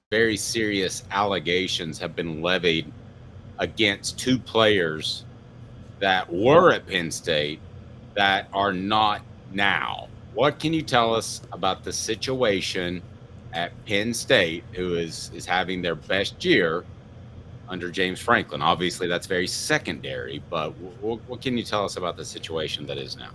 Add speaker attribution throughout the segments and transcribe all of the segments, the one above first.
Speaker 1: very serious allegations have been levied against two players that were at Penn State that are not now. What can you tell us about the situation at Penn State, who is having their best year under James Franklin? Obviously, that's very secondary, but what can you tell us about the situation that is now?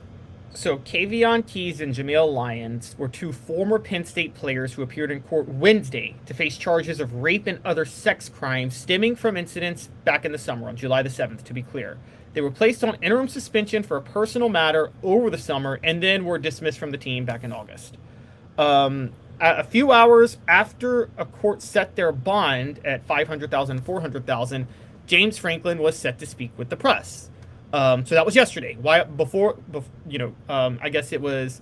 Speaker 2: So, Kavion Keys and Jameel Lyons were two former Penn State players who appeared in court Wednesday to face charges of rape and other sex crimes stemming from incidents back in the summer, on July the 7th, to be clear. They were placed on interim suspension for a personal matter over the summer and then were dismissed from the team back in August. A few hours after a court set their bond at $500,000 and $400,000, James Franklin was set to speak with the press. So that was yesterday. I guess it was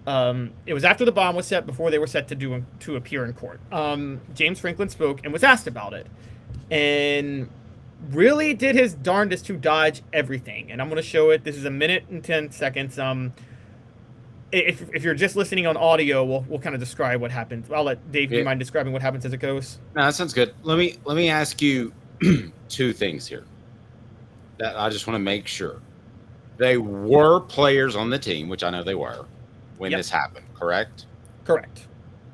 Speaker 2: after the bond was set, before they were set to appear in court. James Franklin spoke and was asked about it, and really did his darndest to dodge everything. And I'm going to show it. This is 1 minute and 10 seconds. If you're just listening on audio, we'll kind of describe what happens. I'll let Dave. Do you mind describing what happens as it goes?
Speaker 1: No, that sounds good. Let me ask you two things here. That I just want to make sure. They were players on the team, which I know they were, when this happened, correct?
Speaker 2: Correct.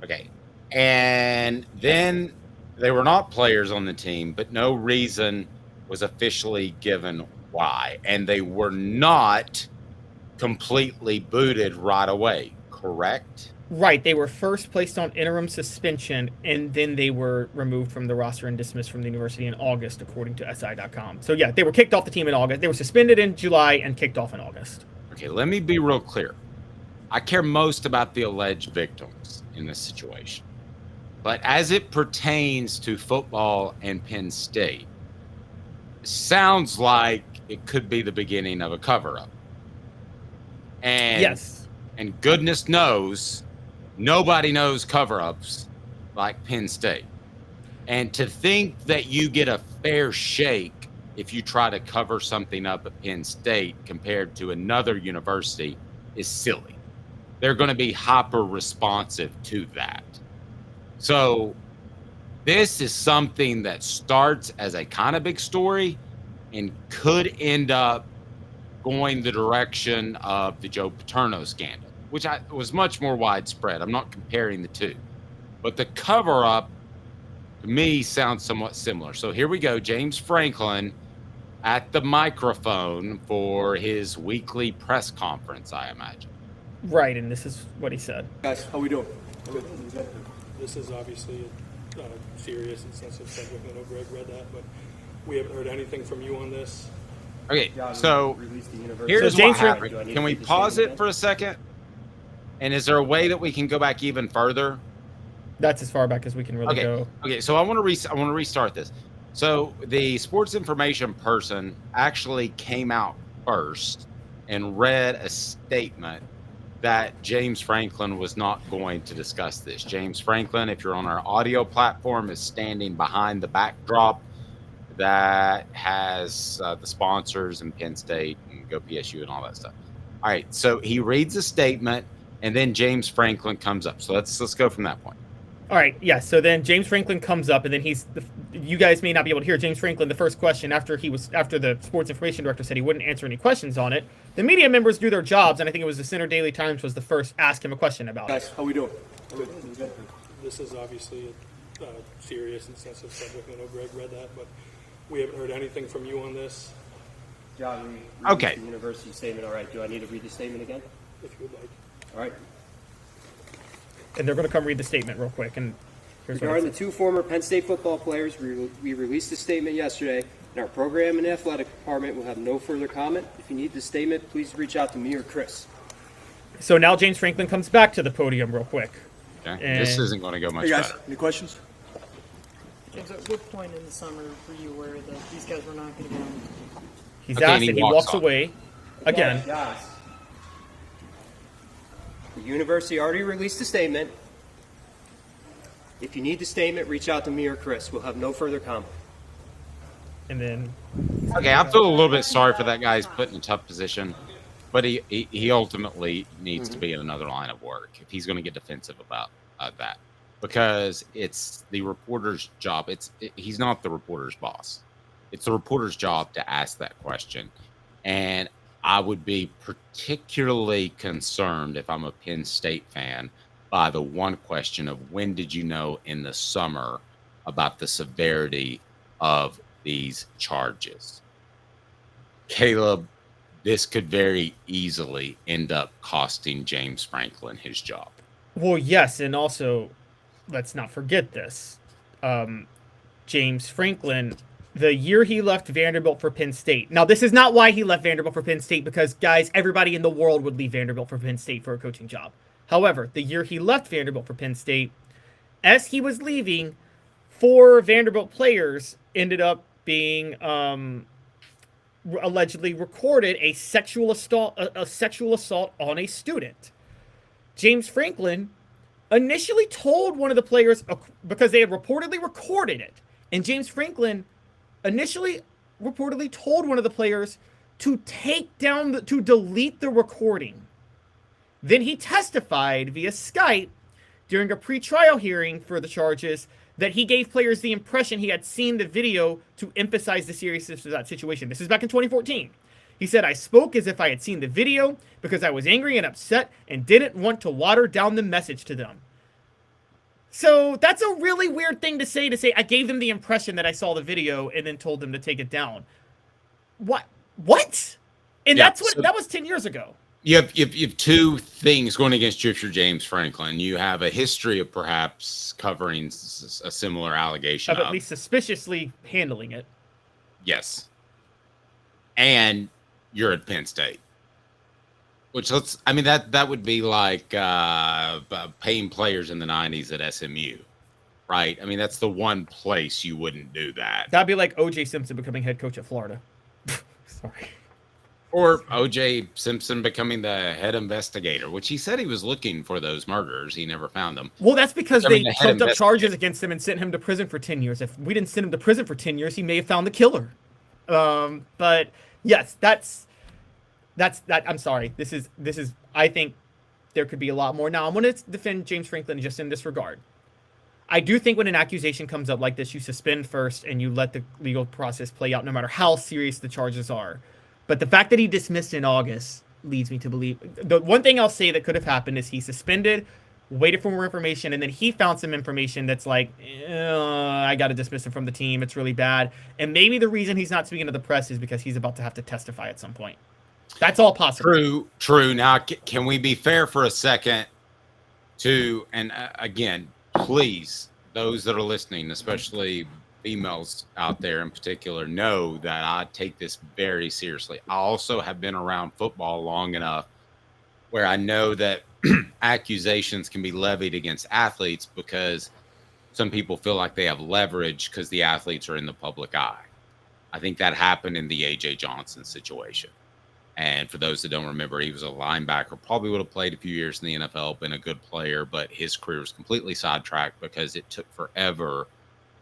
Speaker 1: Okay. And then they were not players on the team, but no reason was officially given why. And they were not completely booted right away, correct?
Speaker 2: Right. They were first placed on interim suspension, and then they were removed from the roster and dismissed from the university in August, according to SI.com. So, yeah, they were kicked off the team in August. They were suspended in July and kicked off in August.
Speaker 1: Okay, let me be real clear. I care most about the alleged victims in this situation. But as it pertains to football and Penn State, it sounds like it could be the beginning of a cover-up. And,
Speaker 2: yes.
Speaker 1: And goodness knows, nobody knows cover-ups like Penn State. And to think that you get a fair shake if you try to cover something up at Penn State compared to another university is silly. They're going to be hyper responsive to that. So this is something that starts as a kind of big story and could end up going the direction of the Joe Paterno scandal, which was much more widespread. I'm not comparing the two. But the cover-up, to me, sounds somewhat similar. So here we go. James Franklin at the microphone for his weekly press conference, I imagine.
Speaker 2: Right, and this is what he said.
Speaker 3: Guys, how we doing?
Speaker 4: Good. This is obviously a serious and sensitive subject. I know Greg read that, but we haven't heard anything from you on this.
Speaker 1: Okay, so here's what happened. Can we pause it for a second? And is there a way that we can go back even further?
Speaker 2: That's as far back as we can really go.
Speaker 1: Okay, so I want to restart this. So the sports information person actually came out first and read a statement that James Franklin was not going to discuss this. James Franklin, if you're on our audio platform, is standing behind the backdrop that has the sponsors and Penn State and Go PSU and all that stuff. All right, so he reads a statement, and then James Franklin comes up. So let's go from that point.
Speaker 2: All right, yeah. So then James Franklin comes up, and then you guys may not be able to hear James Franklin. The first question after the sports information director said he wouldn't answer any questions on it, the media members do their jobs, and I think it was the Center Daily Times was the first ask him a question about
Speaker 3: Guys, how we doing?
Speaker 4: Good. This is obviously a serious and sensitive subject. I know Greg read that, but we haven't heard anything from you on this.
Speaker 3: John,
Speaker 1: okay.
Speaker 3: The university statement. All right. Do I need to read the statement again?
Speaker 4: If you would like.
Speaker 3: All right.
Speaker 2: And they're going to come read the statement real quick. And
Speaker 3: regarding the two former Penn State football players, we released a statement yesterday, and our program and athletic department will have no further comment. If you need the statement, please reach out to me or Chris.
Speaker 2: So now James Franklin comes back to the podium real quick.
Speaker 1: Okay. This isn't going to go much better.
Speaker 3: Any questions?
Speaker 5: James, at what point in the summer were you aware that these guys were not going to go?
Speaker 2: He's asked and he walks away again.
Speaker 3: Guys, the university already released a statement. If you need the statement, reach out to me or Chris. We'll have no further comment.
Speaker 2: And then...
Speaker 1: Okay, I feel a little bit sorry for that guy. He's put in a tough position. But he ultimately needs to be in another line of work if he's going to get defensive about that. because it's the reporter's job. He's not the reporter's boss. It's the reporter's job to ask that question. And I would be particularly concerned if I'm a Penn State fan by the one question of when did you know in the summer about the severity of these charges? Caleb, this could very easily end up costing James Franklin his job.
Speaker 2: Well, yes, and also, let's not forget this. James Franklin, the year he left Vanderbilt for Penn State. Now, this is not why he left Vanderbilt for Penn State, because, guys, everybody in the world would leave Vanderbilt for Penn State for a coaching job. However, the year he left Vanderbilt for Penn State, as he was leaving, 4 Vanderbilt players ended up being allegedly recorded a sexual assault on a student. James Franklin initially told one of the players, because they had reportedly recorded it, and James Franklin initially reportedly told one of the players to to delete the recording. Then he testified via Skype during a pretrial hearing for the charges that he gave players the impression he had seen the video to emphasize the seriousness of that situation. This is back in 2014. He said, "I spoke as if I had seen the video because I was angry and upset and didn't want to water down the message to them." So that's a really weird thing to say, I gave them the impression that I saw the video and then told them to take it down. What? And
Speaker 1: Yeah,
Speaker 2: that was 10 years ago.
Speaker 1: You have 2 things going against you if you're James Franklin. You have a history of perhaps covering a similar allegation.
Speaker 2: Of at least suspiciously handling it.
Speaker 1: Yes. And you're at Penn State. Which that would be like paying players in the 90s at SMU, right? I mean, that's the one place you wouldn't do that.
Speaker 2: That'd be like O.J. Simpson becoming head coach at Florida. Sorry.
Speaker 1: Or O.J. Simpson becoming the head investigator, which he said he was looking for those murders. He never found them.
Speaker 2: Well, that's because they
Speaker 1: the
Speaker 2: trumped up charges against him and sent him to prison for 10 years. If we didn't send him to prison for 10 years, he may have found the killer. But yes, that's I'm sorry. This is I think there could be a lot more. Now, I'm going to defend James Franklin just in this regard. I do think when an accusation comes up like this, you suspend first and you let the legal process play out no matter how serious the charges are. But the fact that he dismissed in August leads me to believe the one thing I'll say that could have happened is he suspended, waited for more information, and then he found some information that's like, I got to dismiss him from the team. It's really bad. And maybe the reason he's not speaking to the press is because he's about to have to testify at some point. That's all possible.
Speaker 1: True. Now, can we be fair for a second to, and again, please, those that are listening, especially females out there in particular, know that I take this very seriously. I also have been around football long enough where I know that accusations can be levied against athletes because some people feel like they have leverage because the athletes are in the public eye. I think that happened in the A.J. Johnson situation. And for those that don't remember, he was a linebacker, probably would have played a few years in the NFL, been a good player, but his career was completely sidetracked because it took forever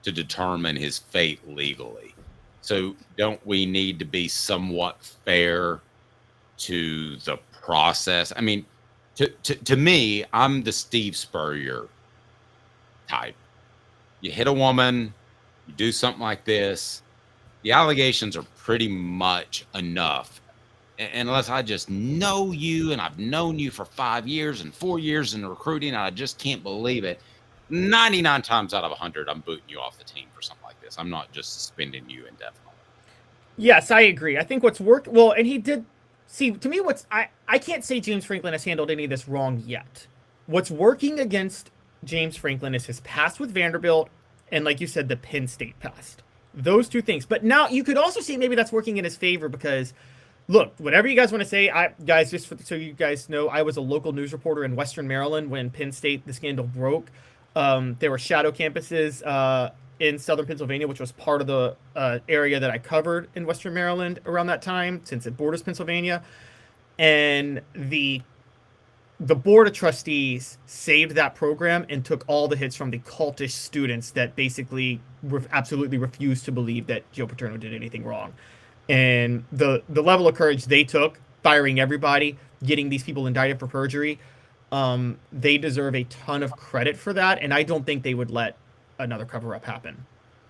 Speaker 1: to determine his fate legally. So don't we need to be somewhat fair to the process? I mean, to me, I'm the Steve Spurrier type. You hit a woman, you do something like this, the allegations are pretty much enough. Unless I just know you and I've known you for 5 years and 4 years in recruiting, and I just can't believe it. 99 times out of 100, I'm booting you off the team for something like this. I'm not just suspending you indefinitely.
Speaker 2: Yes, I agree. I think what's worked well, and he did see to me I can't say James Franklin has handled any of this wrong yet. What's working against James Franklin is his past with Vanderbilt and, like you said, the Penn State past. Those 2 things. But now you could also see maybe that's working in his favor because, look, whatever you guys want to say, guys, just so you guys know, I was a local news reporter in Western Maryland when Penn State, the scandal broke. There were shadow campuses in southern Pennsylvania, which was part of the area that I covered in Western Maryland around that time, since it borders Pennsylvania. And the board of trustees saved that program and took all the hits from the cultish students that basically absolutely refused to believe that Joe Paterno did anything wrong. And the level of courage they took, firing everybody, getting these people indicted for perjury, They deserve a ton of credit for that, and I don't think they would let another cover-up happen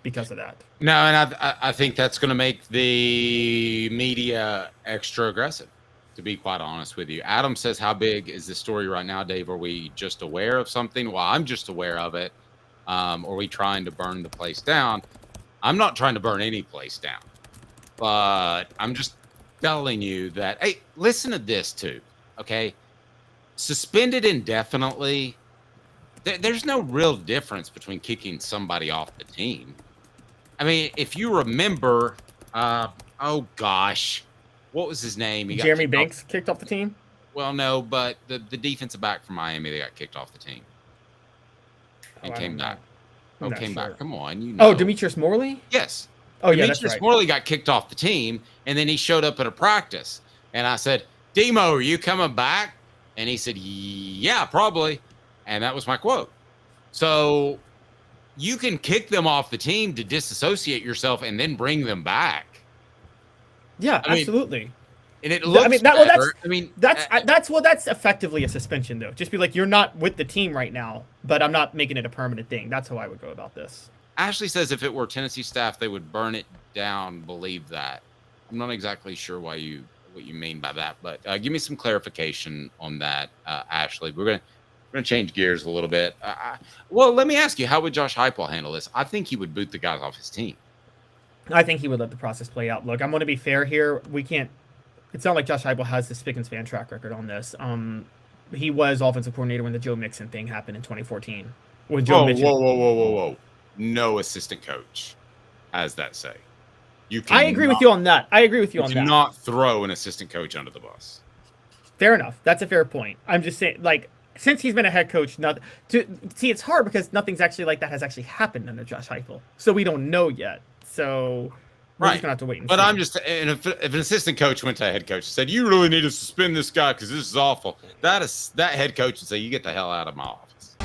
Speaker 2: because of that.
Speaker 1: No, and I think that's going to make the media extra aggressive, to be quite honest with you. Adam says, how big is this story right now, Dave? Are we just aware of something? Well, I'm just aware of it. Are we trying to burn the place down? I'm not trying to burn any place down, but I'm just telling you that, hey, listen to this too, okay? Suspended indefinitely, there's no real difference between kicking somebody off the team. I mean, if you remember, oh gosh, what was his name?
Speaker 2: Jeremy Banks kicked off the team?
Speaker 1: Well, no, but the defensive back from Miami, they got kicked off the team and came back. Oh, came back. Come on, you know.
Speaker 2: Oh, Demetrius Morley?
Speaker 1: Yes.
Speaker 2: Oh, yeah, that's right.
Speaker 1: Demetrius Morley got kicked off the team, and then he showed up at a practice. And I said, Demo, are you coming back? And he said, yeah, probably. And that was my quote. So you can kick them off the team to disassociate yourself and then bring them back.
Speaker 2: Yeah, absolutely.
Speaker 1: And it looks
Speaker 2: that's effectively a suspension, though. Just be like, you're not with the team right now, but I'm not making it a permanent thing. That's how I would go about this.
Speaker 1: Ashley says if it were Tennessee staff, they would burn it down. Believe that. I'm not exactly sure what you mean by that, but give me some clarification on that, Ashley. We're gonna change gears a little bit. Well, let me ask you, how would Josh Heupel handle this? I think he would boot the guys off his team.
Speaker 2: I think he would let the process play out. Look, I'm going to be fair here. We can't. It's not like Josh Heupel has the spick and span track record on this. He was offensive coordinator when the Joe Mixon thing happened in 2014. When Joe
Speaker 1: Whoa. No assistant coach has that say.
Speaker 2: I agree with you on that. You
Speaker 1: cannot throw an assistant coach under the bus.
Speaker 2: Fair enough. That's a fair point. I'm just saying, like, since he's been a head coach, it's hard because nothing's actually like that has actually happened under Josh Heupel. So we don't know yet. So we're just gonna have to wait and see.
Speaker 1: But I'm just, and if an assistant coach went to a head coach and said, "You really need to suspend this guy because this is awful," that head coach would say, "You get the hell out of my office."